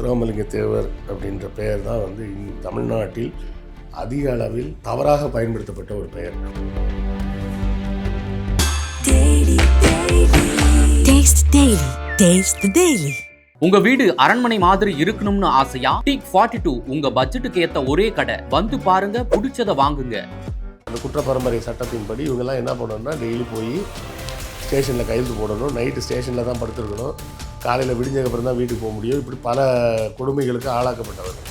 முத்துராமலிங்க தேவர் அப்படின்ற பெயர் தான் வந்து தமிழ்நாட்டில் அதிக அளவில் தவறாக பயன்படுத்தப்பட்ட ஒரு பெயர். உங்க வீடு அரண்மனை மாதிரி இருக்கணும்னு ஆசையா? டீக் 42 உங்க பட்ஜெட்டுக்கு ஏத்த ஒரே கடை. வந்து பாருங்க, பிடிச்சத வாங்குங்க. அந்த குற்ற பரம்பரை சட்டத்தின்படி இவங்கெல்லாம் என்ன பண்ணணும்னா, டெய்லி போய் ஸ்டேஷனில் கையெழுத்து போடணும், நைட்டு ஸ்டேஷனில் தான் படுத்துருக்கணும், காலையில் விடிஞ்சதுக்கப்புறம் தான் வீட்டுக்கு போக முடியும். இப்படி பல கொடுமைகளுக்கு ஆளாக்கப்பட்டவர்கள்.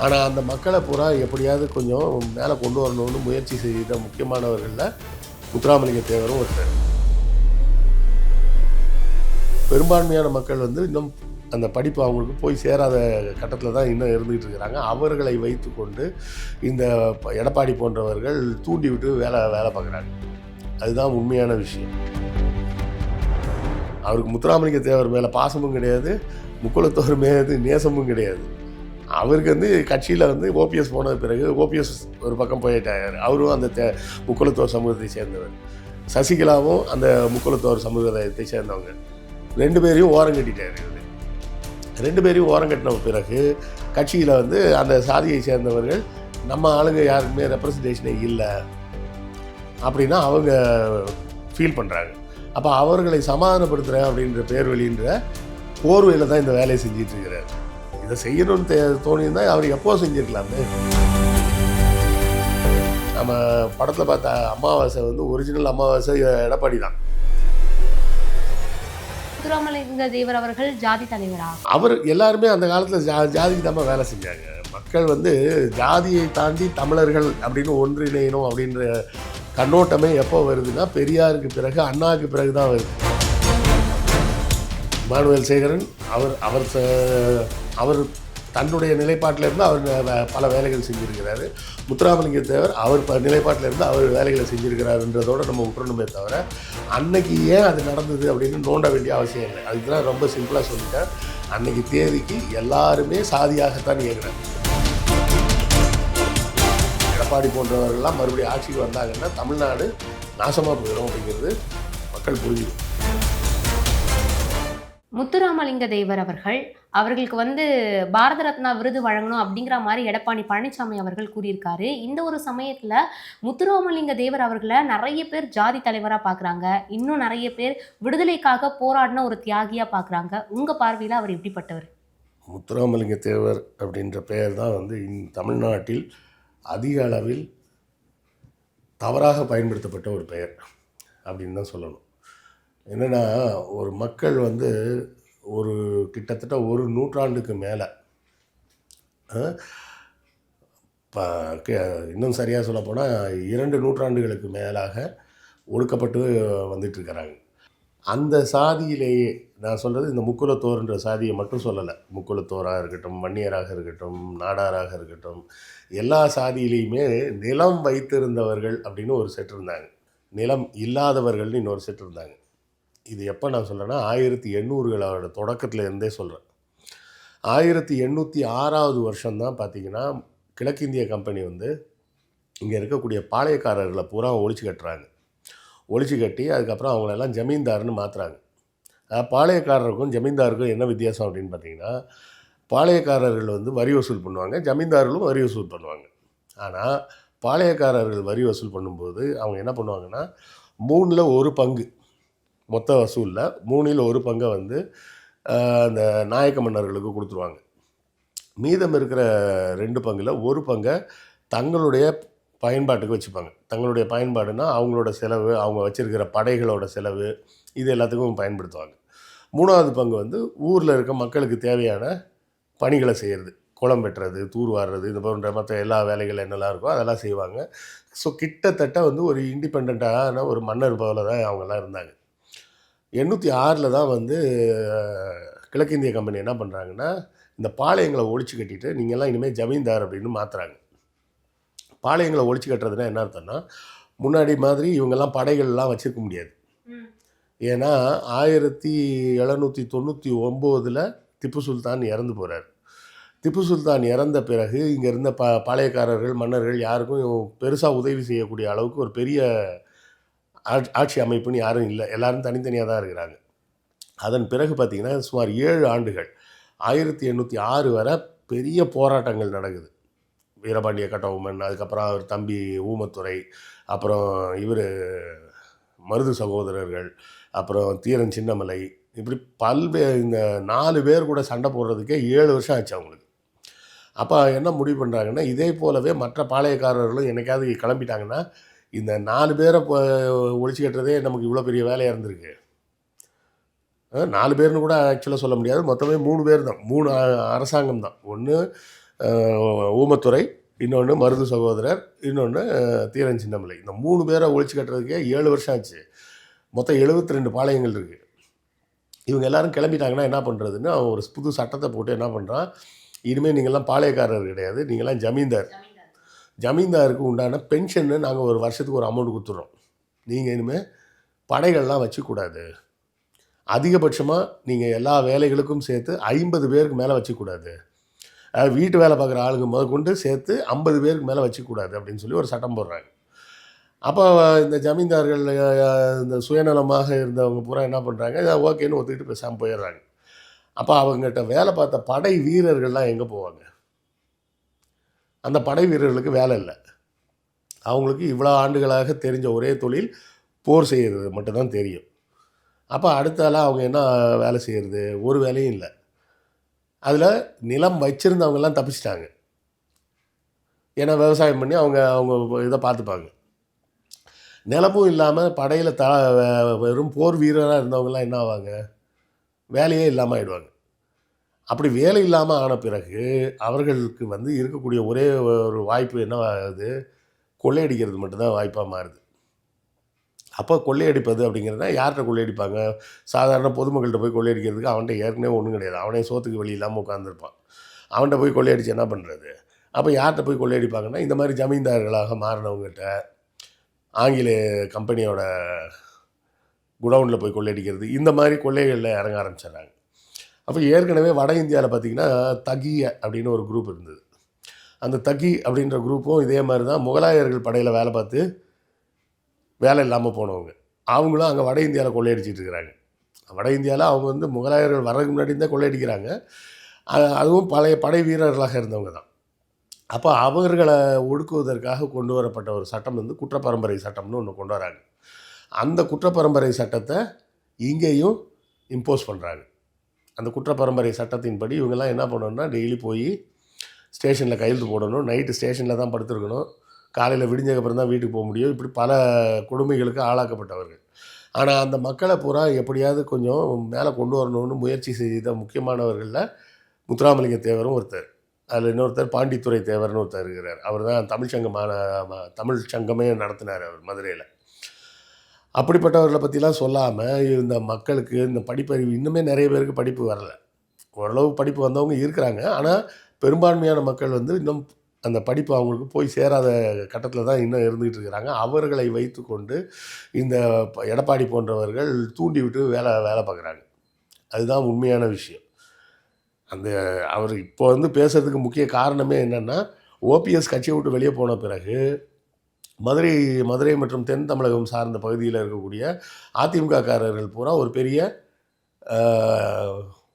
ஆனால் அந்த மக்களை பூரா எப்படியாவது கொஞ்சம் மேலே கொண்டு வரணும்னு முயற்சி செய்த முக்கியமானவர்களில் முத்துராமலிங்க தேவரும் ஒருத்தர். பெரும்பான்மையான மக்கள் வந்து இன்னும் அந்த படிப்பு அவங்களுக்கு போய் சேராத கட்டத்தில் தான் இன்னும் இருந்துகிட்டு இருக்கிறாங்க. அவர்களை வைத்து கொண்டு இந்த எடப்பாடி போன்றவர்கள் தூண்டி விட்டு வேலை பார்க்குறாங்க. அதுதான் உண்மையான விஷயம். அவருக்கு முத்துராமலிங்க தேவர் மேலே பாசமும் கிடையாது, முக்குலத்தோர் மேலே நேசமும் கிடையாது. அவருக்கு வந்து கட்சியில் வந்து ஓபிஎஸ் போனது பிறகு ஓபிஎஸ் ஒரு பக்கம் போயிட்டார். அவரும் அந்த முக்குலத்தோர் சமூகத்தை சேர்ந்தவர். சசிகலாவும் அந்த முக்குலத்தோர் சமூகத்தை சேர்ந்தவங்க. ரெண்டு பேரையும் ஓரம் கட்டிட்டார். ரெண்டு பேரையும் ஓரம் கட்டின பிறகு கட்சியில் வந்து அந்த சாதியை சேர்ந்தவர்கள் நம்ம ஆளுங்க யாருக்குமே ரெப்ரசன்டேஷனே இல்லை அப்படின்னா அவங்க ஃபீல் பண்ணுறாங்க. அப்போ அவர்களை சமாதானப்படுத்துகிறேன் அப்படின்ற பேர் வழின்ற போர்வையில் தான் இந்த வேலையை செஞ்சிட்ருக்கிறார். இதை செய்யணும்னு தோணியிருந்தால் அவர் எப்போ செஞ்சுருக்கலாமே. நம்ம படத்தில் பார்த்த அமாவாசை வந்து ஒரிஜினல் அமாவாசை எடப்பாடி தான். முத்துராமலிங்க தேவர் அவர்கள் ஜாதி தலைவரா? அவர் எல்லாருமே அந்த காலத்தில் ஜாதிக்கு தான் வேலை செஞ்சாங்க. மக்கள் வந்து ஜாதியை தாண்டி தமிழர்கள் அப்படின்னு ஒன்றிணையணும் அப்படின்ற கண்ணோட்டமே எப்போ வருதுன்னா, பெரியாருக்கு பிறகு அண்ணாவுக்கு பிறகு தான் வருது. இமானுவேல் சேகரன் அவர் தன்னுடைய நிலைப்பாட்டிலேருந்து அவர் பல வேலைகள் செஞ்சுருக்கிறாரு. முத்துராமலிங்க தேவர் அவர் நிலைப்பாட்டிலேருந்து அவர் வேலைகளை செஞ்சுருக்கிறாருன்றதோடு நம்ம விட்டுறணுமே தவிர, அன்னைக்கு ஏன் அது நடந்தது அப்படின்னு நோண்ட வேண்டிய அவசியம் இல்லை. அதுக்கு தான் ரொம்ப சிம்பிளாக சொல்லிட்டேன். அன்னைக்கு தேதிக்கு எல்லாருமே சாதியாகத்தான் இயங்குறாங்க. எடப்பாடி போன்றவர்கள்லாம் மறுபடியும் ஆட்சிக்கு வந்தாங்கன்னா தமிழ்நாடு நாசமாக போயிடும் அப்படிங்கிறது மக்கள் புரிஞ்சுக்கும். முத்துராமலிங்க தேவர் அவர்களுக்கு வந்து பாரத ரத்னா விருது வழங்கணும் அப்படிங்கிற மாதிரி எடப்பாடி பழனிசாமி அவர்கள் கூறியிருக்காரு. இந்த ஒரு சமயத்தில் முத்துராமலிங்க தேவர் அவர்களை நிறைய பேர் ஜாதி தலைவராக பார்க்குறாங்க, இன்னும் நிறைய பேர் விடுதலைக்காக போராடின ஒரு தியாகியாக பார்க்குறாங்க. உங்கள் பார்வையில் அவர் எப்படிப்பட்டவர்? முத்துராமலிங்க தேவர் அப்படின்ற பெயர் தான் வந்து தமிழ்நாட்டில் அதிக அளவில் தவறாக பயன்படுத்தப்பட்ட ஒரு பெயர் அப்படின்னு தான் சொல்லணும். என்னென்னா, ஒரு மக்கள் வந்து ஒரு கிட்டத்தட்ட ஒரு நூற்றாண்டுக்கு மேலே, இன்னும் சரியாக சொல்லப்போனால் 2 நூற்றாண்டுகளுக்கு மேலாக ஒடுக்கப்பட்டு வந்துட்டுருக்கிறாங்க. அந்த சாதியிலேயே நான் சொல்கிறது இந்த முக்குலத்தோர்ன்ற சாதியை மட்டும் சொல்லலை. முக்குலத்தோராக இருக்கட்டும், வன்னியராக இருக்கட்டும், நாடாராக இருக்கட்டும், எல்லா சாதியிலையுமே நிலம் வைத்திருந்தவர்கள் அப்படின்னு ஒரு செட் இருந்தாங்க, நிலம் இல்லாதவர்கள்னு இன்னொரு செட் இருந்தாங்க. இது எப்போ நான் சொல்கிறேன்னா 1800களோட தொடக்கத்தில் இருந்தே சொல்கிறேன். 1806வது வருஷம்தான் பார்த்திங்கன்னா கிழக்கிந்திய கம்பெனி வந்து இங்கே இருக்கக்கூடிய பாளையக்காரர்களை பூரா ஒழிச்சு கட்டுறாங்க. ஒழிச்சு கட்டி அதுக்கப்புறம் அவங்களெல்லாம் ஜமீன்தார்னு மாற்றுறாங்க. பாளையக்காரருக்கும் ஜமீன்தாருக்கும் என்ன வித்தியாசம் அப்படின்னு பார்த்திங்கன்னா, பாளையக்காரர்கள் வந்து வரி வசூல் பண்ணுவாங்க, ஜமீன்தார்களும் வரி வசூல் பண்ணுவாங்க. ஆனால் பாளையக்காரர்கள் வரி வசூல் பண்ணும்போது அவங்க என்ன பண்ணுவாங்கன்னா, 3ல் 1 பங்கு மொத்த வசூலில் 3ல் 1 பங்கை வந்து அந்த நாயக்க மன்னர்களுக்கு கொடுத்துருவாங்க. மீதம் இருக்கிற 2 பங்கில் 1 பங்கை தங்களுடைய பயன்பாட்டுக்கு வச்சுப்பாங்க. தங்களுடைய பயன்பாடுனா அவங்களோட செலவு, அவங்க வச்சுருக்கிற படைகளோட செலவு, இது எல்லாத்துக்கும் பயன்படுத்துவாங்க. 3வது பங்கு வந்து ஊரில் இருக்க மக்களுக்கு தேவையான பணிகளை செய்கிறது, குளம் வெட்டுறது, தூர் வாடுறது, இது போன்ற மற்ற எல்லா வேலைகள் என்னெல்லாம் இருக்கோ அதெல்லாம் செய்வாங்க. ஸோ கிட்டத்தட்ட வந்து ஒரு இண்டிபெண்ட்டான ஒரு மன்னர் போல தான் அவங்கெல்லாம் இருந்தாங்க. 806ல் தான் வந்து கிழக்கிந்திய கம்பெனி என்ன பண்ணுறாங்கன்னா, இந்த பாளையங்களை ஒழிச்சு கட்டிட்டு நீங்கள்லாம் இனிமேல் ஜமீன்தார் அப்படின்னு மாற்றுறாங்க. பாளையங்களை ஒழிச்சு கட்டுறதுனா என்ன அர்த்தம்னா, முன்னாடி மாதிரி இவங்கெல்லாம் படைகள்லாம் வச்சுருக்க முடியாது. ஏன்னா 1799 திப்பு சுல்தான் இறந்து போகிறார். திப்பு சுல்தான் இறந்த பிறகு இங்கே இருந்த பாளையக்காரர்கள், மன்னர்கள் யாருக்கும் பெருசாக உதவி செய்யக்கூடிய அளவுக்கு ஒரு பெரிய ஆட்சி அமைப்புன்னு யாரும் இல்லை. எல்லோரும் தனித்தனியாக தான் இருக்கிறாங்க. அதன் பிறகு பார்த்திங்கன்னா சுமார் 7 ஆண்டுகள் 1806 வரை பெரிய போராட்டங்கள் நடக்குது. வீரபாண்டிய கட்டபொம்மன், அதுக்கப்புறம் அவர் தம்பி ஊமத்துரை, அப்புறம் இவர் மருது சகோதரர்கள், அப்புறம் தீரன் சின்னமலை, இப்படி இந்த 4 பேர் கூட சண்டை போடுறதுக்கே 7 வருஷம் ஆச்சு அவங்களுக்கு. அப்போ என்ன முடிவு பண்ணுறாங்கன்னா, இதே போலவே மற்ற பாளையக்காரர்களும் என்னைக்காவது கிளம்பிட்டாங்கன்னா, இந்த 4 பேரை ஒழிச்சு கட்டுறதே நமக்கு இவ்வளோ பெரிய வேலையாக இருந்திருக்கு. 4 பேர்னு கூட ஆக்சுவலாக சொல்ல முடியாது. மொத்தமே 3 பேர் தான். 3 அரசாங்கம் தான். ஒன்று ஊமத்துரை, இன்னொன்று மருது சகோதரர், இன்னொன்று தீரன் சின்னமலை. இந்த 3 பேரை ஒழிச்சு கட்டுறதுக்கே 7 வருஷம் ஆச்சு. மொத்தம் 72 பாளையங்கள் இருக்குது. இவங்க எல்லாரும் கிளம்பிட்டாங்கன்னா என்ன பண்ணுறதுன்னு அவன் ஒரு புது சட்டத்தை போட்டு என்ன பண்ணுறான், இனிமேல் நீங்கள்லாம் பாளையக்காரர் கிடையாது, நீங்கள்லாம் ஜமீன்தார். ஜமீன்தாருக்கு உண்டான பென்ஷன்னு நாங்கள் ஒரு வருஷத்துக்கு ஒரு அமௌண்ட் கொடுத்துட்றோம். நீங்கள் இனிமேல் படைகள்லாம் வச்சுக்கூடாது. அதிகபட்சமாக நீங்கள் எல்லா வேலைகளுக்கும் சேர்த்து 50 பேருக்கு மேலே வச்சுக்கூடாது. வீட்டு வேலை பார்க்குற ஆளுங்க முதற்கொண்டு சேர்த்து 50 பேருக்கு மேலே வச்சுக்கூடாது அப்படின்னு சொல்லி ஒரு சட்டம் போடுறாங்க. அப்போ இந்த ஜமீன்தார்கள் இந்த சுயநலமாக இருந்தவங்க பூரா என்ன பண்ணுறாங்க, இதை ஓகேன்னு ஒத்துக்கிட்டு பேசாமல் போயிடுறாங்க. அப்போ அவங்ககிட்ட வேலை பார்த்த படை வீரர்கள்லாம் எங்கே போவாங்க? அந்த படை வீரர்களுக்கு வேலை இல்லை. அவங்களுக்கு இவ்வளோ ஆண்டுகளாக தெரிஞ்ச ஒரே தொழில் போர் செய்கிறது மட்டும்தான் தெரியும். அப்போ அடுத்தால அவங்க என்ன வேலை செய்கிறது? ஒரு வேலையும் இல்லை. அதில் நிலம் வச்சுருந்தவங்கெல்லாம் தப்பிச்சிட்டாங்க. ஏன்னா விவசாயம் பண்ணி அவங்க இதை பார்த்துப்பாங்க. நிலமும் இல்லாமல் படையில் வெறும் போர் வீரராக இருந்தவங்கலாம் என்ன ஆவாங்க? வேலையே இல்லாமல் ஆகிடுவாங்க. அப்படி வேலை இல்லாமல் ஆன பிறகு அவர்களுக்கு இருக்கக்கூடிய ஒரே ஒரு வாய்ப்பு என்ன ஆகுது? கொள்ளையடிக்கிறது மட்டும்தான் வாய்ப்பாக மாறுது. அப்போ கொள்ளையடிப்பது அப்படிங்கிறத யார்கிட்ட கொள்ளையடிப்பாங்க? சாதாரண பொதுமக்கள்கிட்ட போய் கொள்ளையடிக்கிறதுக்கு அவன்கிட்ட ஏற்கனவே ஒன்றும் கிடையாது. அவனே சோத்துக்கு வழி இல்லாமல் உட்காந்துருப்பான். அவன்கிட்ட போய் கொள்ளையடிச்சு என்ன பண்ணுறது? அப்போ யார்கிட்ட போய் கொள்ளையடிப்பாங்கன்னா, இந்த மாதிரி ஜமீன்தார்களாக மாறினவங்ககிட்ட, ஆங்கிலேய கம்பெனியோட குடவுனில் போய் கொள்ளையடிக்கிறது, இந்த மாதிரி கொள்ளைகளில் இறங்க ஆரம்பிச்சிடுறாங்க. அப்போ ஏற்கனவே வட இந்தியாவில் பார்த்திங்கன்னா தகிய அப்படின்னு ஒரு குரூப் இருந்தது. அந்த தகி அப்படின்ற குரூப்பும் இதே மாதிரி தான் முகலாயர்கள் படையில் வேலை பார்த்து வேலை இல்லாமல் போனவங்க. அவங்களும் அங்கே வட இந்தியாவில் கொள்ளையடிச்சிட்டு இருக்கிறாங்க. வட இந்தியாவில் அவங்க முகலாயர்கள் வர்றதுக்கு முன்னாடி தான் கொள்ளையடிக்கிறாங்க. அதுவும் பழைய படை வீரர்களாக இருந்தவங்க தான். அப்போ அவர்களை ஒடுக்குவதற்காக கொண்டு வரப்பட்ட ஒரு சட்டம் குற்றப்பரம்பரை சட்டம்னு ஒன்று கொண்டு வராங்க. அந்த குற்றப்பரம்பரை சட்டத்தை இங்கேயும் இம்போஸ் பண்ணுறாங்க. அந்த குற்றப்பரம்பரை சட்டத்தின்படி இவங்கெல்லாம் என்ன பண்ணணும்னா, டெய்லி போய் ஸ்டேஷனில் கையெழுத்து போடணும். நைட்டு ஸ்டேஷனில் தான் படுத்துருக்கணும். காலையில் விடிஞ்சதுக்கப்புறம் தான் வீட்டுக்கு போக முடியும். இப்படி பல கொடுமைகளுக்கு ஆளாக்கப்பட்டவர்கள். ஆனால் அந்த மக்களை பூரா எப்படியாவது கொஞ்சம் மேலே கொண்டு வரணும்னு முயற்சி செய்த முக்கியமானவர்களில் முத்துராமலிங்க தேவரும் ஒருத்தர். அதில் இன்னொருத்தர் பாண்டித்துரை தேவர்னு ஒருத்தர் இருக்கிறார். அவர் தான் தமிழ் சங்கமே நடத்தினார் அவர் மதுரையில். அப்படிப்பட்டவர்களை பற்றிலாம் சொல்லாமல் இந்த மக்களுக்கு இந்த படிப்பறிவு இன்னுமே நிறைய பேருக்கு படிப்பு வரலை. ஓரளவு படிப்பு வந்தவங்க இருக்கிறாங்க. ஆனால் பெரும்பான்மையான மக்கள் இன்னும் அந்த படிப்பு அவங்களுக்கு போய் சேராத கட்டத்தில் தான் இன்னும் இருந்துகிட்டு இருக்கிறாங்க. அவர்களை வைத்து கொண்டு இந்த எடப்பாடி போன்றவர்கள் தூண்டி விட்டு வேலை பார்க்குறாங்க. அதுதான் உண்மையான விஷயம். அவர் இப்போ பேசுகிறதுக்கு முக்கிய காரணமே என்னென்னா, ஓபிஎஸ் கட்சியை விட்டு வெளியே போன பிறகு மதுரை மற்றும் தென் தமிழகம் சார்ந்த பகுதியில் இருக்கக்கூடிய அதிமுககாரர்கள் பூரா ஒரு பெரிய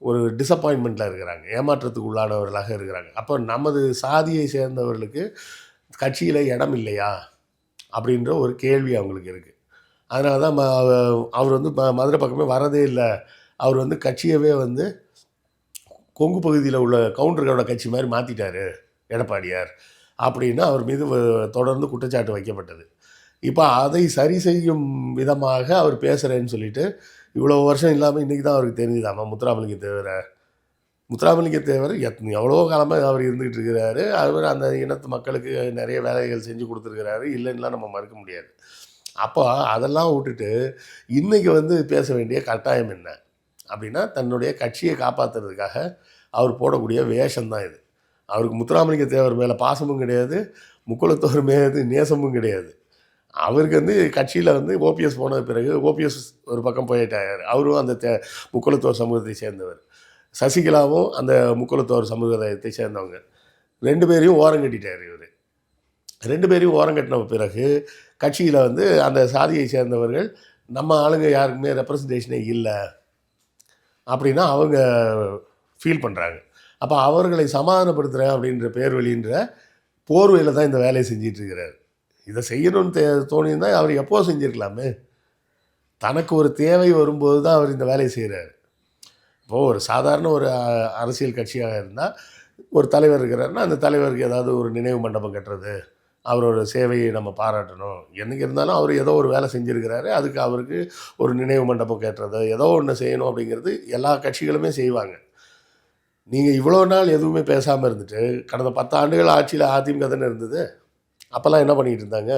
ஒரு டிசப்பாயின்மெண்ட்டில் இருக்கிறாங்க. ஏமாற்றத்துக்கு உள்ளானவர்களாக இருக்கிறாங்க. அப்போ நமது சாதியை சேர்ந்தவர்களுக்கு கட்சியில் இடம் இல்லையா அப்படின்ற ஒரு கேள்வி அவங்களுக்கு இருக்குது. அதனால தான் அவர் மதுரை பக்கமே வரதே இல்லை. அவர் கட்சியவே கொங்கு பகுதியில் உள்ள கவுண்டர்களோட கட்சி மாதிரி மாற்றிட்டார் எடப்பாடியார் அப்படின்னு அவர் மீது தொடர்ந்து குற்றச்சாட்டு வைக்கப்பட்டது. இப்போ அதை சரி செய்யும் விதமாக அவர் பேசுகிறேன்னு சொல்லிட்டு இவ்வளோ வருஷம் இல்லாமல் இன்றைக்கி தான் அவருக்கு தெரிஞ்சுதாமா முத்துராமலிங்க தேவர் எவ்வளோ காலமாக அவர் இருந்துகிட்டு இருக்கிறாரு. அவர் அந்த இனத்து மக்களுக்கு நிறைய வேலைகள் செஞ்சு கொடுத்துருக்கிறாரு, இல்லைன்னுலாம் நம்ம மறுக்க முடியாது. அப்போ அதெல்லாம் விட்டுட்டு இன்றைக்கி பேச வேண்டிய கட்டாயம் என்ன அப்படின்னா, தன்னுடைய கட்சியை காப்பாற்றுறதுக்காக அவர் போடக்கூடிய வேஷம்தான் இது. அவருக்கு முத்துராமலிங்க தேவர் மேலே பாசமும் கிடையாது, முக்குளத்தோர் மீது நேசமும் கிடையாது. அவருக்கு கட்சியில் ஓபிஎஸ் போன பிறகு ஓபிஎஸ் ஒரு பக்கம் போயிட்டார். அவரும் அந்த முக்குளத்தோர் சமூகத்தை சேர்ந்தவர். சசிகலாவும் அந்த முக்குளத்தோர் சமூகத்தை சேர்ந்தவங்க. 2 பேரையும் ஓரங்கட்டிட்டார் இவர். 2 பேரையும் ஓரங்கட்டின பிறகு கட்சியில் அந்த சாதியை சேர்ந்தவர்கள் நம்ம ஆளுங்க யாருக்குமே ரெப்ரசன்டேஷனே இல்லை அப்படின்னா அவங்க ஃபீல் பண்ணுறாங்க. அப்போ அவர்களை சமாதானப்படுத்துகிறேன் அப்படின்ற பேர் வழின்ற போர்வையில் தான் இந்த வேலையை செஞ்சிட்ருக்கிறார். இதை செய்யணும்னு தோணியிருந்தா அவர் எப்போ செஞ்சுருக்கலாமே. தனக்கு ஒரு தேவை வரும்போது தான் அவர் இந்த வேலையை செய்கிறார். இப்போது ஒரு சாதாரண ஒரு அரசியல் கட்சியாக இருந்தால் ஒரு தலைவர் இருக்கிறாருன்னா அந்த தலைவருக்கு ஏதாவது ஒரு நினைவு மண்டபம் கட்டுறது, அவரோட சேவையை நம்ம பாராட்டணும். என்றைக்கு இருந்தாலும் அவர் ஏதோ ஒரு வேலை செஞ்சுருக்கிறாரு, அதுக்கு அவருக்கு ஒரு நினைவு மண்டபம் கட்டுறது, ஏதோ ஒன்று செய்யணும் அப்படிங்கிறது எல்லா கட்சிகளுமே செய்வாங்க. நீங்கள் இவ்வளோ நாள் எதுவுமே பேசாமல் இருந்துட்டு கடந்த 10 ஆண்டுகள் ஆட்சியில் அதிமுக தானே இருந்தது. அப்போல்லாம் என்ன பண்ணிகிட்டு இருந்தாங்க?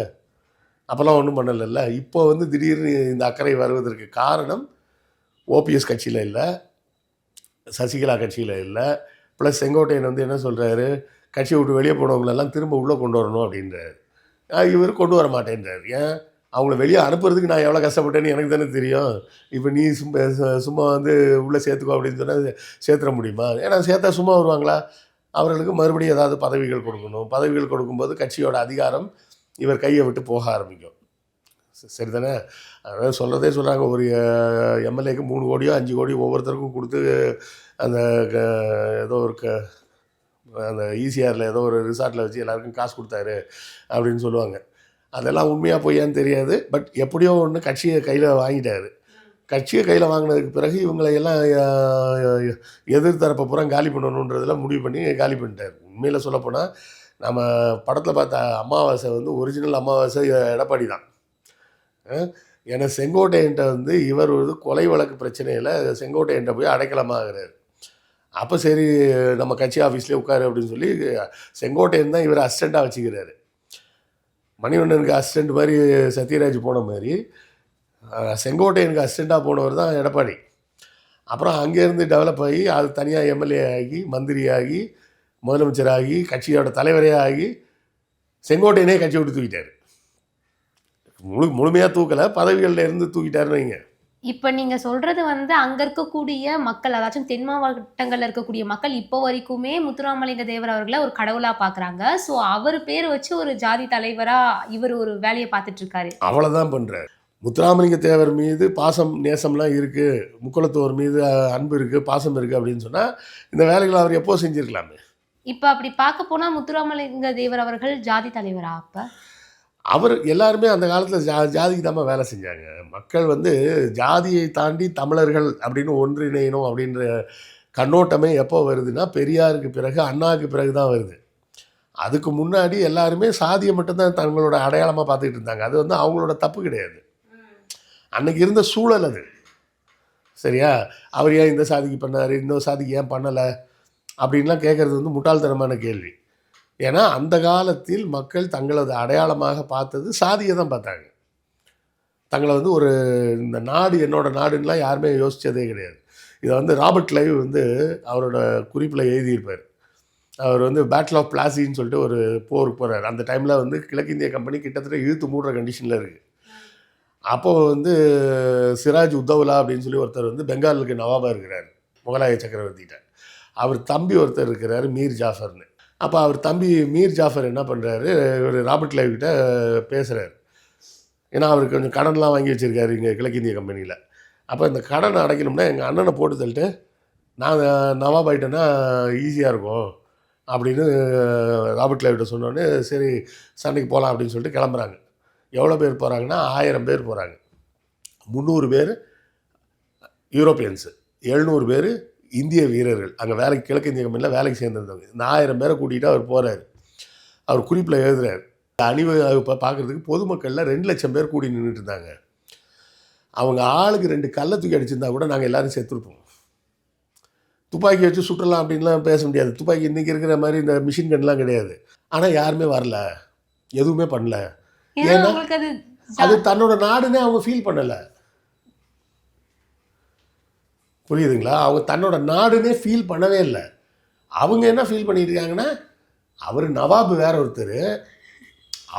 அப்போல்லாம் ஒன்றும் பண்ணலைல்ல. இப்போ வந்து திடீர்னு இந்த அக்கறை வருவதற்கு காரணம் ஓபிஎஸ் கட்சியில் இல்லை, சசிகலா கட்சியில் இல்லை, ப்ளஸ் செங்கோட்டையன் வந்து என்ன சொல்கிறாரு, கட்சியை விட்டு வெளியே போனவங்களெல்லாம் திரும்ப உள்ளே கொண்டு வரணும் அப்படின்றாரு. இவர் கொண்டு வர மாட்டேன்றார். ஏன்? அவங்கள வெளியே அனுப்புறதுக்கு நான் எவ்வளோ கஷ்டப்பட்டேன்னு எனக்கு தானே தெரியும். இப்போ நீ சும்மா வந்து உள்ளே சேர்த்துக்கோ அப்படின்னு சொன்னால் சேர்த்துட முடியுமா? ஏன்னா சேர்த்தா சும்மா வருவாங்களா? அவர்களுக்கு மறுபடியும் ஏதாவது பதவிகள் கொடுக்கணும். பதவிகள் கொடுக்கும்போது கட்சியோட அதிகாரம் இவர் கையை விட்டு போக ஆரம்பிக்கும். சரிதானே? அதாவது சொல்கிறதே சொல்கிறாங்க, ஒரு எம்எல்ஏக்கு 3 கோடியோ 5 கோடியோ ஒவ்வொருத்தருக்கும் கொடுத்து அந்த ஏதோ ஒரு அந்த ஈசிஆரில் ஏதோ ஒரு ரிசார்ட்டில் வச்சு எல்லாருக்கும் காசு கொடுத்தாரு அப்படின்னு சொல்லுவாங்க. அதெல்லாம் உண்மையாக பொய்யான்னு தெரியாது. பட் எப்படியோ ஒன்று கட்சியை கையில் வாங்கிட்டார். கட்சியை கையில் வாங்கினதுக்கு பிறகு இவங்களை எல்லாம் எதிர்த்தரப்பை பூரா காலி பண்ணணுன்றதெல்லாம் முடிவு பண்ணி காலி பண்ணிட்டார். உண்மையில் சொல்லப்போனால் நம்ம படத்தில் பார்த்த அமாவாசை வந்து ஒரிஜினல் அமாவாசை எடப்பாடி தான். ஏன்னா செங்கோட்டையன்ட்ட வந்து இவர் ஒரு கொலை வழக்கு பிரச்சனையில் செங்கோட்டையன்ட்ட போய் அடைக்கலமாகிறார். அப்போ சரி நம்ம கட்சி ஆஃபீஸ்லேயே உட்காரு அப்படின்னு சொல்லி செங்கோட்டையன் தான் இவர் அசிஸ்டண்ட்டாக வச்சுக்கிறாரு. மணிவண்ணனுக்கு அசிஸ்டண்ட் மாதிரி சத்யராஜ் போன மாதிரி செங்கோட்டையனுக்கு அசிஸ்டண்ட்டாக போனவர் தான் எடப்பாடி. அப்புறம் அங்கேருந்து டெவலப் ஆகி அது தனியாக எம்எல்ஏ ஆகி மந்திரியாகி முதலமைச்சராகி கட்சியோட தலைவரே ஆகி செங்கோட்டையனே கட்சி விட்டு தூக்கிட்டார். முழுமையாக தூக்கலை, பதவிகளில் இருந்து தூக்கிட்டாருன்னு வைங்க. இப்போ நீங்கள் சொல்கிறது வந்து அங்கே இருக்கக்கூடிய மக்கள், அதாச்சும் தென் மாவட்டங்களில் இருக்கக்கூடிய மக்கள் இப்போ வரைக்குமே முத்துராமலிங்க தேவர் அவர்களை ஒரு கடவுளாக பார்க்குறாங்க. ஸோ அவர் பேர் வச்சு ஒரு ஜாதி தலைவராக இவர் ஒரு வேலையை பார்த்துட்ருக்காரு. அவ்வளோதான் பண்ணுறாரு. முத்துராமலிங்க தேவர் மீது பாசம் நேசம்லாம் இருக்குது, முக்குளத்தோர் மீது அன்பு இருக்குது, பாசம் இருக்குது அப்படின்னு சொன்னால் இந்த வேலைகளை அவர் எப்போ செஞ்சுருக்கலாமே. இப்போ அப்படி பார்க்க போனால் முத்துராமலிங்க தேவர் அவர்கள் ஜாதி தலைவரா? அப்போ அவர் எல்லாருமே அந்த காலத்தில் ஜாதிக்கு தான் வேலை செஞ்சாங்க. மக்கள் வந்து ஜாதியை தாண்டி தமிழர்கள் அப்படின்னு ஒன்றிணையணும் அப்படின்ற கண்ணோட்டமே எப்போ வருதுன்னா பெரியாருக்கு பிறகு அண்ணாவுக்கு பிறகு தான் வருது. அதுக்கு முன்னாடி எல்லாருமே சாதியை மட்டும்தான் தங்களோட அடையாளமாக பார்த்துக்கிட்டு இருந்தாங்க. அது வந்து அவங்களோட தப்பு கிடையாது, அன்னைக்கு இருந்த சூழல் அது. சரியா? அவர் ஏன் இந்த சாதிக்கு பண்ணார், இந்த சாதிக்கு ஏன் பண்ணலை அப்படின்லாம் கேட்குறது வந்து முட்டாள்தனமான கேள்வி. ஏன்னா அந்த காலத்தில் மக்கள் தங்களது அடையாளமாக பார்த்தது சாதியை தான் பார்த்தாங்க. தங்களை வந்து ஒரு இந்த நாடு என்னோட நாடுன்னெலாம் யாருமே யோசித்ததே கிடையாது. இதை வந்து ராபர்ட் லைவ் வந்து அவரோட குறிப்பில் எழுதியிருப்பார். அவர் வந்து பேட்டில் ஆஃப் பிளாசின்னு சொல்லிட்டு ஒரு போருக்கு போகிறார். அந்த டைமில் வந்து கிழக்கிந்திய கம்பெனி கிட்டத்தட்ட இழுத்து மூடுற கண்டிஷனில் இருக்குது. அப்போது வந்து சிராஜ் உத்தவ்லா அப்படின்னு சொல்லி ஒருத்தர் வந்து பெங்காலுக்கு நவாபாக இருக்கிறார், முகலாய சக்கரவர்த்திகிட்ட. அவர் தம்பி ஒருத்தர் இருக்கிறார் மீர் ஜாஃபர்னு. அப்போ அவர் தம்பி மீர் ஜாஃபர் என்ன பண்ணுறாரு, இவர் ராபர்ட் லைவ் கிட்ட பேசுகிறார். ஏன்னா அவர் கொஞ்சம் கடன்லாம் வாங்கி வச்சுருக்காரு இங்கே கிழக்கிந்திய கம்பெனியில். அப்போ இந்த கடனை அடைக்கணும்னா எங்கள் அண்ணனை போட்டு தள்ளிட்டு நான் நவாப் ஆகிட்டேன்னா ஈஸியாக இருக்கும் அப்படின்னு ராபர்ட் லைவ்கிட்ட சொன்னோடனே சரி சண்டைக்கு போகலாம் அப்படின்னு சொல்லிட்டு கிளம்புறாங்க. எவ்வளோ பேர் போகிறாங்கன்னா 1000 பேர் போகிறாங்க. 300 பேர் யூரோப்பியன்ஸு, 700 பேர் இந்திய வீரர்கள், அங்கே வேலைக்கு கிழக்கிந்திய கம்பெனியில் வேலைக்கு சேர்ந்துருந்தவங்க. இந்த 1000 பேரை கூட்டிகிட்டு அவர் போகிறார். அவர் குறிப்பில் எழுதுகிறார், அணிவகுப்பை பார்க்குறதுக்கு பொதுமக்களில் 2 லட்சம் பேர் கூடி நின்றுட்டு இருந்தாங்க. அவங்க ஆளுக்கு 2 கல்லை தூக்கி அடிச்சிருந்தா கூட நாங்கள் எல்லோரும் செத்துருப்போம். துப்பாக்கி வச்சு சுற்றலாம் அப்படின்லாம் பேச முடியாது. துப்பாக்கி இன்றைக்கி இருக்கிற மாதிரி இந்த மிஷின் கன்லாம் கிடையாது. ஆனால் யாருமே வரல, எதுவுமே பண்ணல. ஏன்னா அது தன்னோட நாடுன்னே அவங்க ஃபீல் பண்ணலை. புரியுதுங்களா? அவங்க தன்னோட நாடுன்னே ஃபீல் பண்ணவே இல்லை. அவங்க என்ன ஃபீல் பண்ணிட்டு இருக்காங்கன்னா, அவர் நவாபு வேற ஒருத்தர்,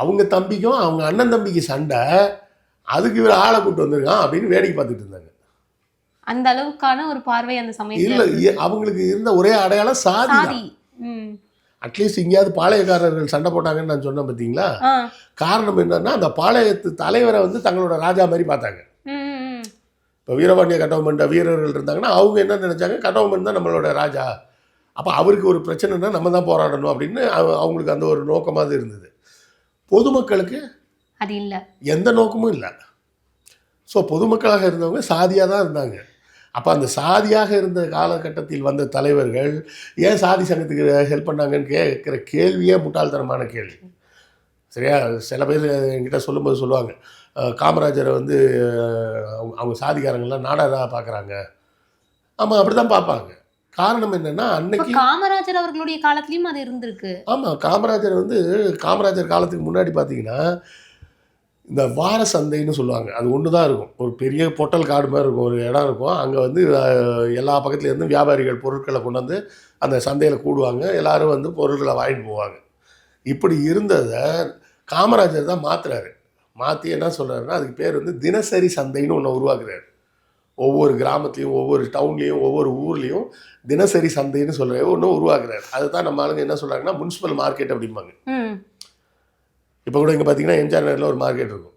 அவங்க தம்பிக்கும் அவங்க அண்ணன் தம்பிக்கு சண்டை, அதுக்கு இவர் ஆளை கூட்டு வந்திருக்கான் அப்படின்னு வேடிக்கை பார்த்துட்டு இருந்தாங்க. அந்த அளவுக்கான ஒரு பார்வை அந்த சமயத்தில் இல்லை. அவங்களுக்கு இருந்த ஒரே அடையாளம் சாதி. அட்லீஸ்ட் எங்கேயாவது பாளையக்காரர்கள் சண்டை போட்டாங்கன்னு நான் சொன்னேன் பார்த்தீங்களா? காரணம் என்னன்னா அந்த பாளையத்து தலைவரை வந்து தங்களோட ராஜா மாதிரி பார்த்தாங்க. இப்போ வீரபாண்டிய கட்டபொம்மன் வீரர்கள் இருந்தாங்கன்னா அவங்க என்ன நினச்சாங்க, கட்டபொம்மன் தான் நம்மளோட ராஜா, அப்போ அவருக்கு ஒரு பிரச்சனைனா நம்ம தான் போராடணும் அப்படின்னு அவங்களுக்கு அந்த ஒரு நோக்கமாக இருந்தது. பொதுமக்களுக்கு அது இல்ல. எந்த நோக்கமும் இல்லை. ஸோ பொதுமக்களாக இருந்தவங்க சாதியாக தான் இருந்தாங்க. அப்போ அந்த சாதியாக இருந்த காலகட்டத்தில் வந்த தலைவர்கள் ஏன் சாதி சங்கத்துக்கு ஹெல்ப் பண்ணாங்கன்னு கேட்குற கேள்வியே முட்டாள்தனமான கேள்வி. சரியா? சில பேர் என்கிட்ட சொல்லும்போது சொல்லுவாங்க, காமராஜரை வந்து அவங்க சாதிக்காரங்கள்லாம் நாடாக பார்க்குறாங்க. ஆமாம், அப்படி தான் பார்ப்பாங்க. காரணம் என்னென்னா, அன்னைக்கு காமராஜர் அவர்களுடைய காலத்துலேயும் அது இருந்திருக்கு. ஆமாம், காமராஜர் காலத்துக்கு முன்னாடி பார்த்தீங்கன்னா இந்த வார சந்தைன்னு சொல்லுவாங்க, அது ஒன்று தான் இருக்கும். ஒரு பெரிய பொட்டல் காடு மாதிரி இருக்கும், ஒரு இடம் இருக்கும். அங்கே வந்து எல்லா பக்கத்துலேருந்து வியாபாரிகள் பொருட்களை கொண்டு வந்து அந்த சந்தையில் கூடுவாங்க. எல்லோரும் வந்து பொருட்களை வாங்கிட்டு போவாங்க. இப்படி இருந்ததை காமராஜர் தான் மாற்றுறாரு. மாற்றி என்ன சொல்கிறாருன்னா, அதுக்கு பேர் வந்து தினசரி சந்தைன்னு ஒன்று உருவாக்குறாரு. ஒவ்வொரு கிராமத்துலேயும், ஒவ்வொரு டவுன்லேயும், ஒவ்வொரு ஊர்லேயும் தினசரி சந்தைன்னு சொல்கிற ஒன்று உருவாக்குறாரு. அதுதான் நம்ம ஆளுங்க என்ன சொல்கிறாங்கன்னா, முனிசிபல் மார்க்கெட் அப்படிம்பாங்க. இப்போ கூட இங்கே பார்த்தீங்கன்னா எம்ஜிஆர் நகரில் ஒரு மார்க்கெட் இருக்கும்.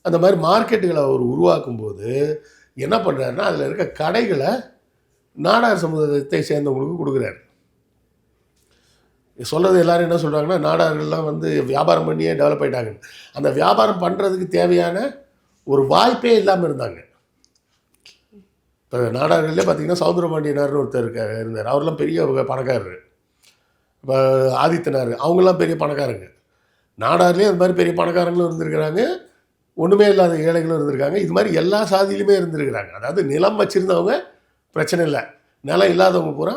அந்த மாதிரி மார்க்கெட்டுகளை அவர் உருவாக்கும்போது என்ன பண்ணுறாருன்னா, அதில் இருக்க கடைகளை நாடார் சமுதாயத்தை சேர்ந்தவங்களுக்கு கொடுக்குறாரு. சொல்கிறது எல்லோரும் என்ன சொல்கிறாங்கன்னா, நாடார்கள்லாம் வந்து வியாபாரம் பண்ணியே டெவலப் ஆகிட்டாங்க. அந்த வியாபாரம் பண்ணுறதுக்கு தேவையான ஒரு வாய்ப்பே இல்லாமல் இருந்தாங்க. இப்போ நாடார்கள்லேயே பார்த்தீங்கன்னா சௌந்தரபாண்டியனார்னு ஒருத்தர் இருந்தார். அவரெல்லாம் பெரிய பணக்காரர். இப்போ ஆதித்தனார் அவங்களாம் பெரிய பணக்காரங்க. நாடார்லேயே அது மாதிரி பெரிய பணக்காரங்களும் இருந்திருக்கிறாங்க, ஒன்றுமே இல்லாத ஏழைகளும் இருந்திருக்காங்க. இது மாதிரி எல்லா சாதியிலுமே இருந்திருக்கிறாங்க. அதாவது நிலம் வச்சுருந்தவங்க பிரச்சனை இல்லை, நிலம் இல்லாதவங்க பூரா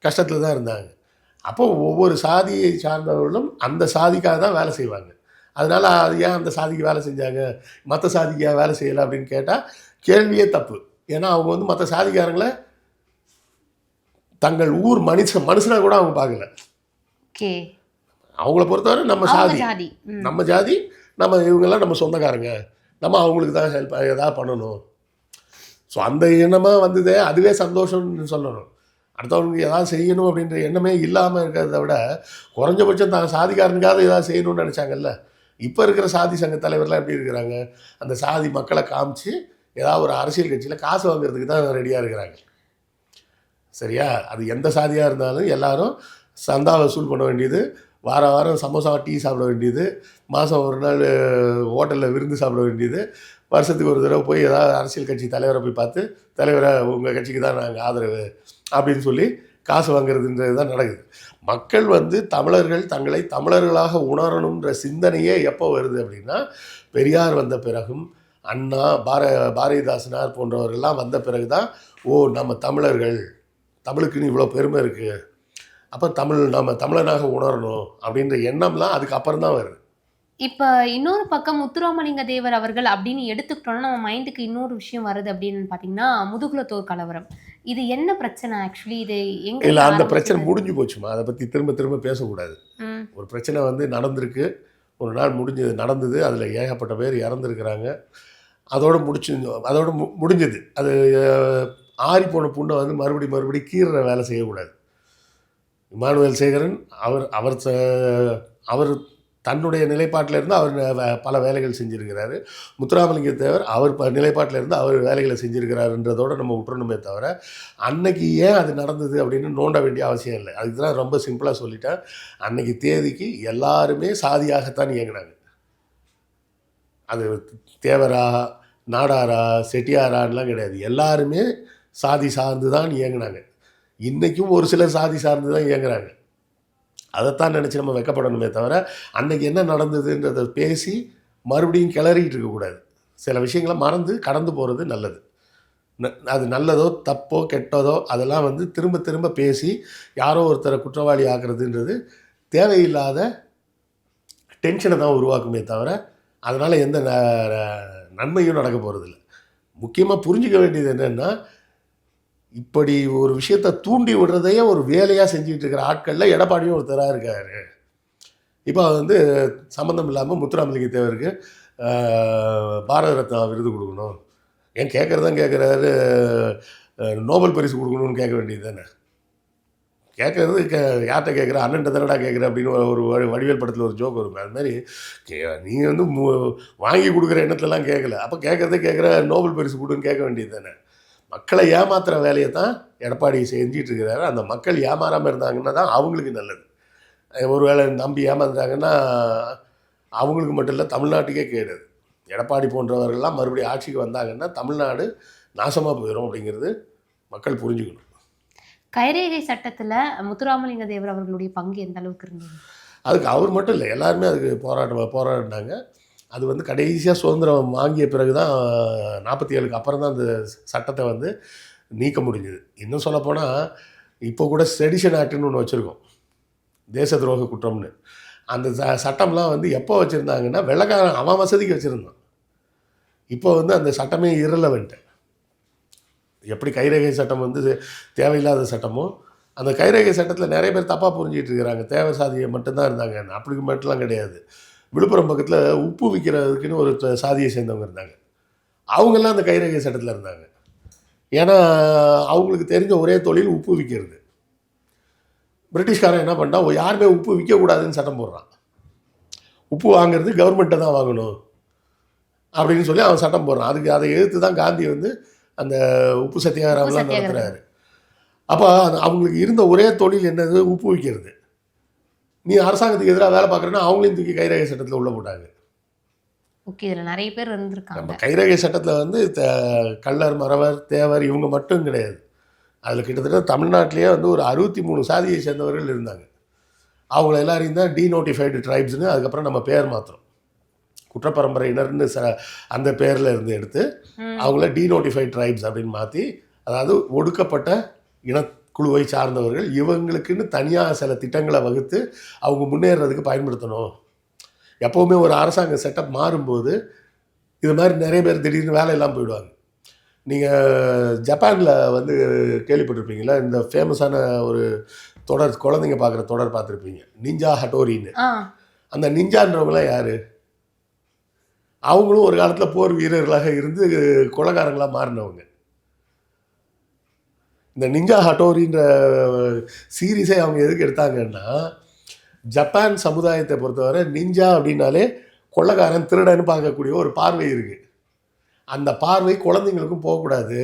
கஷ்டத்தில் தான் இருந்தாங்க. அப்போது ஒவ்வொரு சாதியை சார்ந்தவர்களும் அந்த சாதிக்காக தான் வேலை செய்வாங்க. அதனால் அது ஏன் அந்த சாதிக்கு வேலை செஞ்சாங்க, மற்ற சாதிக்கு ஏன் வேலை செய்யலை அப்படின்னு கேட்டால் கேள்வியே தப்பு. ஏன்னா அவங்க வந்து மற்ற சாதிக்காரங்களை தங்கள் ஊர் மனுஷனாக கூட அவங்க பார்க்கல. அவங்கள பொறுத்தவரை நம்ம ஜாதி நம்ம இவங்கெல்லாம் நம்ம சொந்தக்காரங்க, நம்ம அவங்களுக்கு தான் ஹெல்ப் ஏதாவது பண்ணணும். ஸோ அந்த எண்ணமாக வந்ததே அதுவே சந்தோஷம்னு சொல்லணும். அடுத்தவங்களுக்கு ஏதாவது செய்யணும் அப்படின்ற எண்ணமே இல்லாமல் இருக்கிறத விட குறைஞ்சபட்சம் தான் சாதிக்காரனுக்காவது ஏதாவது செய்யணும்னு நினச்சாங்கல்ல. இப்போ இருக்கிற சாதி சங்க தலைவர்லாம் எப்படி இருக்கிறாங்க, அந்த சாதி மக்களை காமிச்சு ஏதாவது ஒரு அரசியல் கட்சியில் காசு வாங்குறதுக்கு தான் ரெடியாக இருக்கிறாங்க. சரியா? அது எந்த சாதியாக இருந்தாலும் எல்லாரும் சந்தா வசூல் பண்ண வேண்டியது, வாரம் சமோசா டீ சாப்பிட வேண்டியது, மாதம் ஒரு நாள் ஹோட்டலில் விருந்து சாப்பிட வேண்டியது, வருஷத்துக்கு ஒரு தடவை போய் ஏதாவது அரசியல் கட்சி தலைவரை போய் பார்த்து, தலைவரை உங்கள் கட்சிக்கு தான் நாங்கள் ஆதரவு அப்படின்னு சொல்லி காசு வாங்குறதுன்றது தான் நடக்குது. மக்கள் வந்து தமிழர்கள் தங்களை தமிழர்களாக உணரணுன்ற சிந்தனையே எப்போ வருது அப்படின்னா, பெரியார் வந்த பிறகும், அண்ணா, பாரதிதாசனார் போன்றவர்கள்லாம் வந்த பிறகு தான், ஓ நம்ம தமிழர்கள், தமிழுக்குன்னு இவ்வளோ பெருமை இருக்குது, அப்போ நம்ம தமிழனாக உணரணும் அப்படின்ற எண்ணம்லாம் அதுக்கப்புறம் தான் வருது. இப்போ இன்னொரு பக்கம் முத்துராமலிங்க தேவர் அவர்கள் அப்படின்னு எடுத்துக்கிட்டோம்னா நம்ம மைண்டுக்கு இன்னொரு விஷயம் வருது அப்படின்னு பார்த்தீங்கன்னா, முதுகுலத்தோர் கலவரம். இது என்ன பிரச்சனை ஆக்சுவலி? இது எங்க இல்லை, அந்த பிரச்சனை முடிஞ்சு போச்சுமா, அதை பற்றி திரும்ப பேசக்கூடாது. ஒரு பிரச்சனை வந்து நடந்திருக்கு, ஒரு நாள் நடந்தது, அதில் ஏகப்பட்ட பேர் இறந்துருக்கிறாங்க, அதோடு முடிஞ்சது. அது ஆறி போன புண்ணை வந்து மறுபடி கீறுற வேலை செய்யக்கூடாது. இமானுவேல் சேகரன் அவர் தன்னுடைய நிலைப்பாட்டிலேருந்து அவர் பல வேலைகள் செஞ்சுருக்கிறாரு. முத்துராமலிங்க தேவர் அவர் நிலைப்பாட்டிலேருந்து அவர் வேலைகளை செஞ்சுருக்கிறாருன்றதோடு நம்ம விட்டுறணுமே தவிர, அன்னைக்கு ஏன் அது நடந்தது அப்படின்னு நோண்ட வேண்டிய அவசியம் இல்லை. அதுக்கு தான் ரொம்ப சிம்பிளாக சொல்லிட்டேன். அன்னைக்கு தேதிக்கு எல்லாருமே சாதியாகத்தான் இயங்கினாங்க. அது தேவரா, நாடாரா, செட்டியாரான்லாம் கிடையாது, எல்லாருமே சாதி சார்ந்து தான் இயங்கினாங்க. இன்றைக்கும் ஒரு சிலர் சாதி சார்ந்து தான் இயங்குறாங்க. அதைத்தான் நினச்சி நம்ம வெக்கப்படணுமே தவிர, அன்றைக்கி என்ன நடந்ததுன்றதை பேசி மறுபடியும் கிளறிக்கிட்டு இருக்கக்கூடாது. சில விஷயங்களை மறந்து கடந்து போகிறது நல்லது. அது நல்லதோ தப்போ கெட்டதோ அதெல்லாம் வந்து திரும்ப பேசி யாரோ ஒருத்தரை குற்றவாளி ஆக்குறதுன்றது தேவையில்லாத டென்ஷனை தான் உருவாக்குமே தவிர, அதனால் எந்த நன்மையும் நடக்க போகிறதில்ல. முக்கியமாக புரிஞ்சிக்க வேண்டியது என்னென்னா, இப்படி ஒரு விஷயத்தை தூண்டி விடுறதையே ஒரு வேலையாக செஞ்சுக்கிட்டு இருக்கிற ஆட்களில் எடப்பாடியும் ஒருத்தராக இருக்கார். இப்போ வந்து சம்மந்தம் இல்லாமல் முத்துராமலிங்க தேவருக்கு பாரத ரத்னா விருது கொடுக்கணும், ஏன் கேட்குறதான் கேட்குறாரு, நோபல் பரிசு கொடுக்கணும்னு கேட்க வேண்டியது தானே. கேட்குறது யார்கிட்ட கேட்குற, அண்ணன்ட்ட தானடா கேட்குற அப்படின்னு ஒரு வடிவேல் படத்தில் ஒரு ஜோக் இருக்கும். அது மாதிரி நீ வந்து வாங்கி கொடுக்குற எண்ணத்துலலாம் கேட்கல, அப்போ கேட்குறதே கேட்குற நோபல் பரிசு கொடுன்னு கேட்க வேண்டியது தானே. மக்களை ஏமாத்துகிற வேலையை தான் எடப்பாடி செஞ்சிட்டு இருக்கிறாரு. அந்த மக்கள் ஏமாறாமல் இருந்தாங்கன்னா தான் அவங்களுக்கு நல்லது. ஒரு வேளை நம்பி ஏமாந்துட்டாங்கன்னா அவங்களுக்கு மட்டும் இல்லை, தமிழ்நாட்டுக்கே கேடு. எடப்பாடி போன்றவர்கள்லாம் மறுபடியும் ஆட்சிக்கு வந்தாங்கன்னா தமிழ்நாடு நாசமாக போயிடும் அப்படிங்கிறது மக்கள் புரிஞ்சுக்கணும். கைரேகை சட்டத்துல முத்துராமலிங்க தேவர் அவர்களுடைய பங்கு எந்த அளவுக்கு இருந்தது? அதுக்கு அவர் மட்டும் இல்லை, எல்லாருமே அதுக்கு போராடினாங்க. அது வந்து கடைசியாக சுதந்திரம் வாங்கிய பிறகு தான் 47க்கு அப்புறம் தான் அந்த சட்டத்தை வந்து நீக்க முடிஞ்சுது. இன்னும் சொல்லப்போனால் இப்போ கூட செடிஷன் ஆக்ட்னு ஒன்று வச்சுருக்கோம், தேச துரோக குற்றம்னு. அந்த சட்டம்லாம் வந்து எப்போ வச்சுருந்தாங்கன்னா வெள்ளைக்காரன் அவன் வசதிக்கு வச்சுருந்தான். இப்போ வந்து அந்த சட்டமே இரலவெண்ட். எப்படி கைரேகை சட்டம் வந்து தேவையில்லாத சட்டமோ, அந்த கைரேகை சட்டத்தில் நிறைய பேர் தப்பாக புரிஞ்சிட்டு இருக்கிறாங்க. தேவை சாதியை மட்டும்தான் இருந்தாங்க, அப்படி மட்டும்லாம் கிடையாது. விழுப்புரம் பக்கத்தில் உப்பு விற்கிறதுக்குன்னு ஒரு சாதியை சேர்ந்தவங்க இருந்தாங்க. அவங்கெல்லாம் அந்த கைரேகை சட்டத்தில் இருந்தாங்க. ஏன்னா அவங்களுக்கு தெரிஞ்ச ஒரே தொழில் உப்பு விற்கிறது. பிரிட்டிஷ்காரன் என்ன பண்ணிட்டான், யாருமே உப்பு விற்கக்கூடாதுன்னு சட்டம் போடுறான். உப்பு வாங்குறது கவர்மெண்ட்டை தான் வாங்கணும் அப்படின்னு சொல்லி அவன் சட்டம் போடுறான். அதை எதிர்த்து தான் காந்தி வந்து அந்த உப்பு சத்தியாகிரகம்லாம் நடத்துகிறாரு. அப்போ அவங்களுக்கு இருந்த ஒரே தொழில் என்னது, உப்பு விற்கிறது. நீ அரசாங்கத்துக்கு எதிராக வேலை பார்க்குறேன்னா அவங்களையும் தூக்கி கைரேகை சட்டத்தில் உள்ள போட்டாங்க. ஓகே, இதில் நிறைய பேர் இருந்திருக்காங்க. நம்ம கைரேகை சட்டத்தில் வந்து கள்ளர், மறவர், தேவர் இவங்க மட்டும் கிடையாது. அதில் கிட்டத்தட்ட தமிழ்நாட்டிலேயே வந்து ஒரு 63 சாதியை சேர்ந்தவர்கள் இருந்தாங்க. அவங்கள எல்லாரையும் தான் டீநோட்டிஃபைடு ட்ரைப்ஸ்னு அதுக்கப்புறம் நம்ம பேர் மாத்திரம் குற்றப்பரம்பரையினர்னு அந்த பேரில் இருந்து எடுத்து அவங்கள டீநோட்டிஃபைட் ட்ரைப்ஸ் அப்படின்னு மாற்றி, அதாவது ஒடுக்கப்பட்ட இனக்குழுவை சார்ந்தவர்கள், இவங்களுக்குன்னு தனியாக சில திட்டங்களை வகுத்து அவங்க முன்னேறதுக்கு பயன்படுத்தணும். எப்போவுமே ஒரு அரசாங்க செட்டப் மாறும்போது இது மாதிரி நிறைய பேர் திடீர்னு வேலையெல்லாம் போயிடுவாங்க. நீங்கள் ஜப்பானில் வந்து கேள்விப்பட்டிருப்பீங்களா, இந்த ஃபேமஸான ஒரு தொடர், குழந்தைங்க பார்க்குற தொடர் பார்த்துருப்பீங்க, நிஞ்சா ஹட்டோரின்னு. அந்த நிஞ்சான்றவங்களாம் யார்? அவங்களும் ஒரு காலத்தில் போர் வீரர்களாக இருந்து கொலைகாரங்களாக மாறினவங்க. இந்த நிஞ்சா ஹட்டோரின்ற சீரீஸை அவங்க எதுக்கு எடுத்தாங்கன்னா, ஜப்பான் சமுதாயத்தை பொறுத்தவரை நிஞ்சா அப்படின்னாலே கொள்ளைக்காரன், திருடன்னு பார்க்கக்கூடிய ஒரு பார்வை இருக்குது. அந்த பார்வை குழந்தைங்களுக்கும் போகக்கூடாது.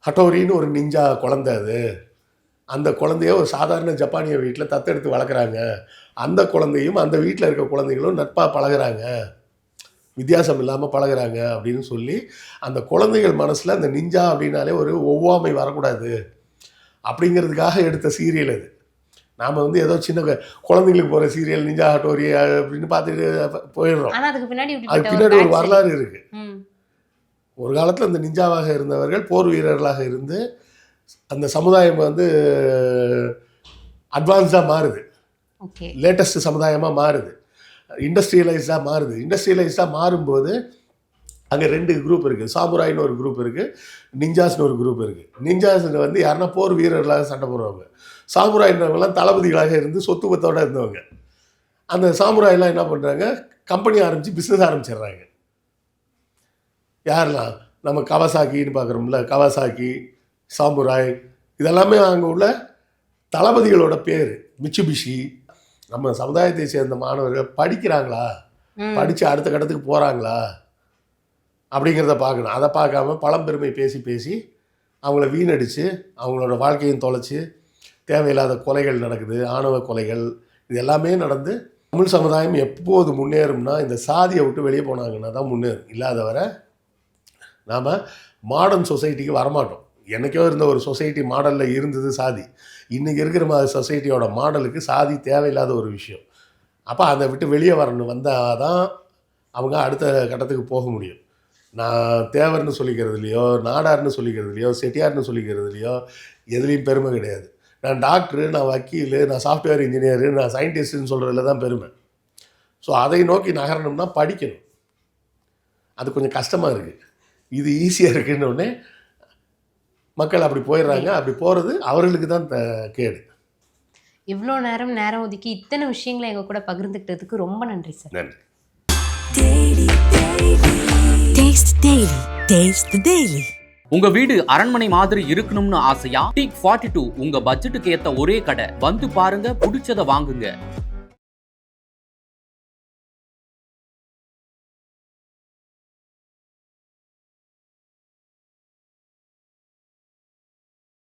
ஹட்டோரின்னு ஒரு நிஞ்சா குழந்தை, அது அந்த குழந்தைய ஒரு சாதாரண ஜப்பானிய வீட்டில் தத்தெடுத்து வளர்க்குறாங்க. அந்த குழந்தையும் அந்த வீட்டில் இருக்க குழந்தைகளும் நட்பாக பழகிறாங்க, வித்தியாசம் இல்லாமல் பழகிறாங்க அப்படின்னு சொல்லி அந்த குழந்தைகள் மனசில் அந்த நிஞ்சா அப்படின்னாலே ஒரு ஒவ்வாமை வரக்கூடாது அப்படிங்கிறதுக்காக எடுத்த சீரியல் அது. நாம் வந்து ஏதோ சின்ன குழந்தைங்களுக்கு போகிற சீரியல் நிஞ்சா ஹட்டோரி அப்படின்னு பார்த்துட்டு போயிடுறோம். அதுக்கு பின்னாடி ஒரு வரலாறு இருக்குது. ஒரு காலத்தில் அந்த நிஞ்சாவாக இருந்தவர்கள் போர் வீரர்களாக இருந்து அந்த சமுதாயம் வந்து அட்வான்ஸாக மாறுது, லேட்டஸ்ட் சமுதாயமாக மாறுது, இண்டஸ்ட்ரியலைஸ்டாக மாறுது. இண்டஸ்ட்ரியலைஸ்டாக மாறும்போது அங்கே 2 குரூப் இருக்குது. சாமுராயின்னு ஒரு குரூப் இருக்குது, நிஞ்சாஸ்னு ஒரு குரூப் இருக்குது. நிஞ்சாஸ்னு வந்து யாருன்னா போர் வீரர்களாக சண்டை போடுறவங்க. சாமுராயின்றவங்களாம் தளபதிகளாக இருந்து சொத்து பத்தோடு இருந்தவங்க. அந்த சாமுராயெல்லாம் என்ன பண்ணுறாங்க, கம்பெனி ஆரம்பித்து பிஸ்னஸ் ஆரம்பிச்சிடுறாங்க. யாரெல்லாம் நம்ம கவாசாக்கின்னு பார்க்குறோம்ல, கவாசாக்கி, சாமுராய், இதெல்லாமே அங்கே உள்ள தளபதிகளோட பேர். மிச்சுபிஷி. நம்ம சமுதாயத்தை சேர்ந்த மாணவர்கள் படிக்கிறாங்களா, படித்து அடுத்த கட்டத்துக்கு போகிறாங்களா அப்படிங்கிறத பார்க்கணும். அதை பார்க்காம பழம்பெருமை பேசி பேசி அவங்கள வீணடித்து அவங்களோட வாழ்க்கையும் தொலைச்சி தேவையில்லாத கொலைகள் நடக்குது, ஆணவ கொலைகள், இது எல்லாமே நடந்து தமிழ் சமுதாயம் எப்போது முன்னேறும்னா இந்த சாதியை விட்டு வெளியே போனாங்கன்னா தான் முன்னேறும். இல்லாதவரை நாம் மாடர்ன் சொசைட்டிக்கு வரமாட்டோம். என்றைக்கோ இருந்த ஒரு சொசைட்டி மாடலில் இருந்தது சாதி. இன்றைக்கி இருக்கிற சொசைட்டியோட மாடலுக்கு சாதி தேவையில்லாத ஒரு விஷயம். அப்போ அதை விட்டு வெளியே வரணும், வந்தால் தான் அவங்க அடுத்த கட்டத்துக்கு போக முடியும். நான் தேவர்னு சொல்லிக்கிறதுலையோ, நாடார்னு சொல்லிக்கிறதுலையோ, செட்டியார்னு சொல்லிக்கிறதுலையோ எதுலேயும் பெருமை கிடையாது. நான் டாக்டரு, நான் வக்கீல், நான் சாஃப்ட்வேர் இன்ஜினியரு, நான் சயின்டிஸ்ட்டுன்னு சொல்கிறதுல தான் பெருமை. ஸோ அதை நோக்கி நகரணும்னா படிக்கணும். அது கொஞ்சம் கஷ்டமாக இருக்குது, இது ஈஸியாக இருக்குன்னொடனே மக்கள் அப்படி போயிடுறாங்க. அப்படி போகிறது அவர்களுக்கு தான் கேடு. இவ்வளோ நேரம் ஒதுக்கி இத்தனை விஷயங்களை எங்கள் கூட பகிர்ந்துக்கிட்டதுக்கு ரொம்ப நன்றி சார். நன்றி. Taste the Daily. உங்க வீடு அரண்மனை மாதிரி இருக்கணும்னு ஆசையா? டீக் 42 உங்க பட்ஜெட்டுக்கு ஏத்த ஒரே கடை. வந்து பாருங்க, பிடிச்சத வாங்குங்க.